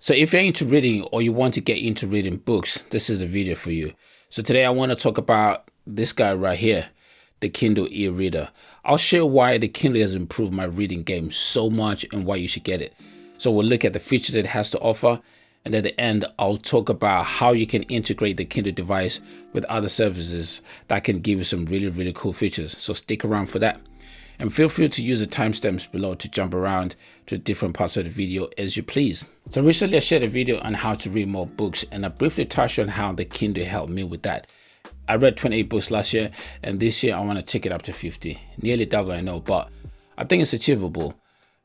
So if you're into reading or you want to get into reading books, this is a video for you. So today I want to talk about this guy right here, the Kindle e-reader. I'll share why the Kindle has improved my reading game so much and why you should get it. So we'll look at the features it has to offer, and at the end, I'll talk about how you can integrate the Kindle device with other services that can give you some really cool features. So stick around for that. And feel free to use the timestamps below to jump around to different parts of the video as you please. So recently I shared a video on how to read more books, and I briefly touched on how the Kindle helped me with that. I read 28 books last year, and this year I want to take it up to 50. Nearly double, I know, but I think it's achievable.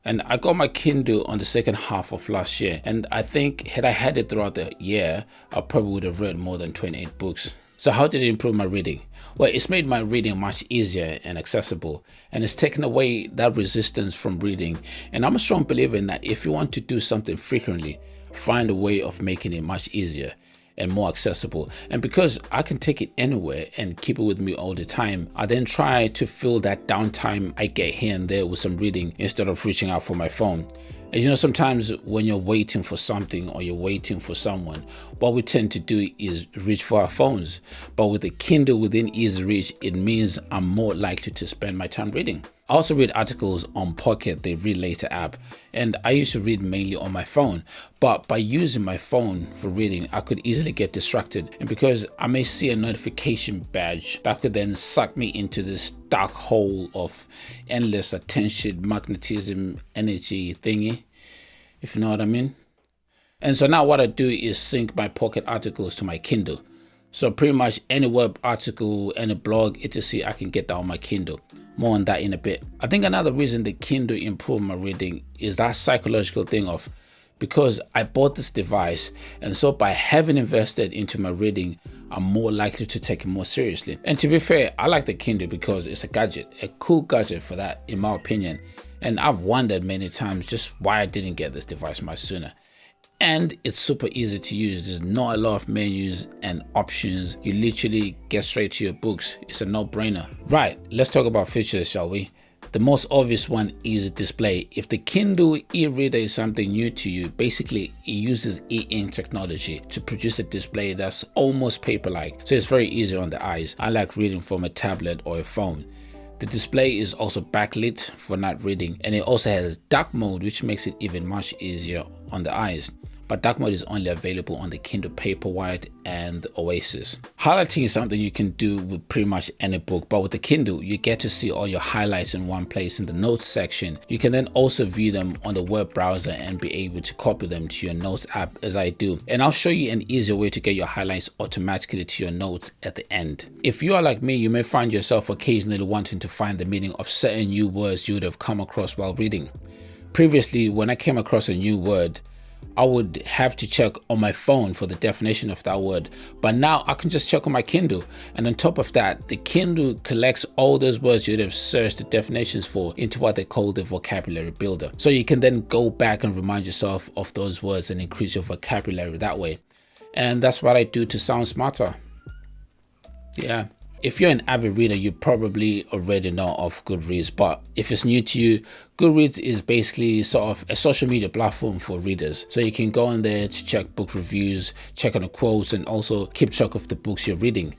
And I got my Kindle on the second half of last year, and I think had I had it throughout the year, I probably would have read more than 28 books. So how did it improve my reading? Well, it's made my reading much easier and accessible, and it's taken away that resistance from reading. And I'm a strong believer in that if you want to do something frequently, find a way of making it much easier and more accessible. And because I can take it anywhere and keep it with me all the time, I then try to fill that downtime I get here and there with some reading instead of reaching out for my phone. And you know, sometimes when you're waiting for something or you're waiting for someone, what we tend to do is reach for our phones. But with the Kindle within easy reach, it means I'm more likely to spend my time reading. I also read articles on Pocket, the Read Later app, and I used to read mainly on my phone. But by using my phone for reading, I could easily get distracted. And because I may see a notification badge that could then suck me into this dark hole of endless attention, magnetism, energy thingy, if you know what I mean. And so now what I do is sync my Pocket articles to my Kindle. So pretty much any web article, any blog, etc., I can get that on my Kindle. More on that in a bit. I think another reason the Kindle improved my reading is that psychological thing of, because I bought this device, and so by having invested into my reading, I'm more likely to take it more seriously. And to be fair, I like the Kindle because it's a gadget, a cool gadget for that, in my opinion. And I've wondered many times just why I didn't get this device much sooner. And it's super easy to use. There's not a lot of menus and options. You literally get straight to your books. It's a no-brainer. Right, let's talk about features, shall we? The most obvious one is display. If the Kindle e-reader is something new to you, basically it uses e-ink technology to produce a display that's almost paper-like. So it's very easy on the eyes. I like reading from a tablet or a phone. The display is also backlit for night reading, and it also has dark mode, which makes it even much easier on the eyes. But dark mode is only available on the Kindle Paperwhite and Oasis. Highlighting is something you can do with pretty much any book, but with the Kindle, you get to see all your highlights in one place in the notes section. You can then also view them on the web browser and be able to copy them to your notes app, as I do. And I'll show you an easier way to get your highlights automatically to your notes at the end. If you are like me, you may find yourself occasionally wanting to find the meaning of certain new words you would have come across while reading. Previously, when I came across a new word, I would have to check on my phone for the definition of that word, but now I can just check on my Kindle. And on top of that, the Kindle collects all those words you'd have searched the definitions for into what they call the vocabulary builder. So you can then go back and remind yourself of those words and increase your vocabulary that way. And that's what I do to sound smarter. Yeah. If you're an avid reader, you probably already know of Goodreads, but if it's new to you, Goodreads is basically sort of a social media platform for readers. So you can go on there to check book reviews, check on the quotes, and also keep track of the books you're reading.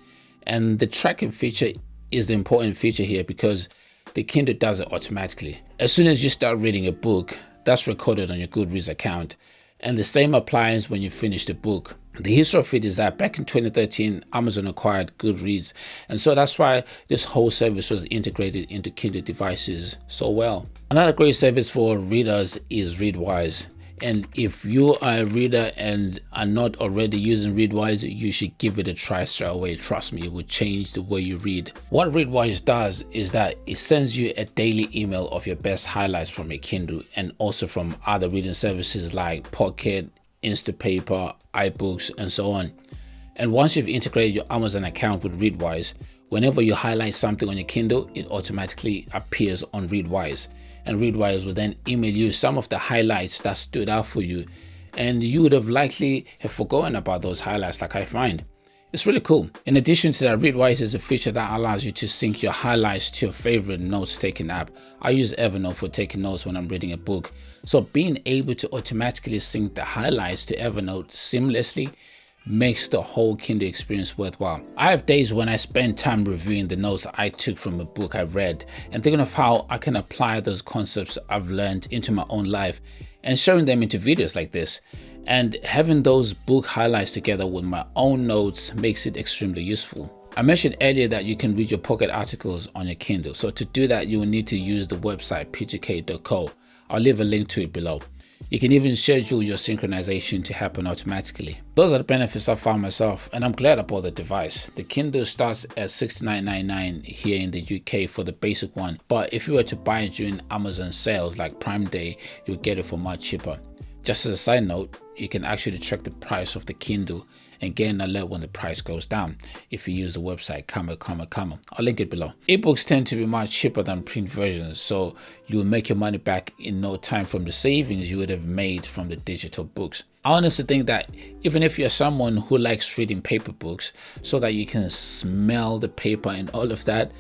And the tracking feature is the important feature here because the Kindle does it automatically. As soon as you start reading a book, that's recorded on your Goodreads account. And the same applies when you finish the book. The history of it is that back in 2013, Amazon acquired Goodreads. And so that's why this whole service was integrated into Kindle devices so well. Another great service for readers is Readwise. And if you are a reader and are not already using Readwise, you should give it a try straight away. Trust me, it will change the way you read. What Readwise does is that it sends you a daily email of your best highlights from your Kindle and also from other reading services like Pocket, Instapaper, iBooks, and so on. And once you've integrated your Amazon account with Readwise, whenever you highlight something on your Kindle, it automatically appears on Readwise. And Readwise will then email you some of the highlights that stood out for you. And you would have likely have forgotten about those highlights, like I find. It's really cool. In addition to that, Readwise is a feature that allows you to sync your highlights to your favorite notes-taking app. I use Evernote for taking notes when I'm reading a book. So being able to automatically sync the highlights to Evernote seamlessly makes the whole Kindle experience worthwhile. I have days when I spend time reviewing the notes I took from a book I read and thinking of how I can apply those concepts I've learned into my own life and sharing them into videos like this. And having those book highlights together with my own notes makes it extremely useful. I mentioned earlier that you can read your pocket articles on your Kindle. So to do that, you will need to use the website pgk.co. I'll leave a link to it below. You can even schedule your synchronization to happen automatically. Those are the benefits I found myself, and I'm glad I bought the device. The Kindle starts at $69.99 here in the UK for the basic one, but if you were to buy it during Amazon sales like Prime Day, you'll get it for much cheaper. Just as a side note, you can actually track the price of the Kindle and get an alert when the price goes down if you use the website comma. I'll link it below. Ebooks tend to be much cheaper than print versions, so you will make your money back in no time from the savings you would have made from the digital books. I honestly think that even if you're someone who likes reading paper books so that you can smell the paper and all of that,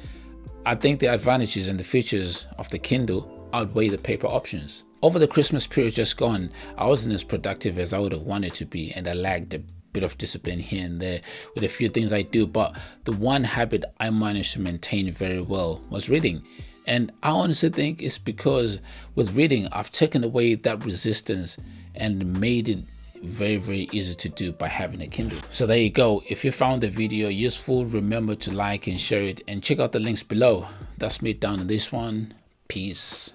I think the advantages and the features of the Kindle outweigh the paper options. Over the Christmas period just gone, I wasn't as productive as I would have wanted to be, and I lagged a bit of discipline here and there with a few things I do, but the one habit I managed to maintain very well was reading. And I honestly think it's because with reading, I've taken away that resistance and made it very easy to do by having a Kindle. So there you go. If you found the video useful, remember to like and share it and check out the links below. That's me down in this one. Peace.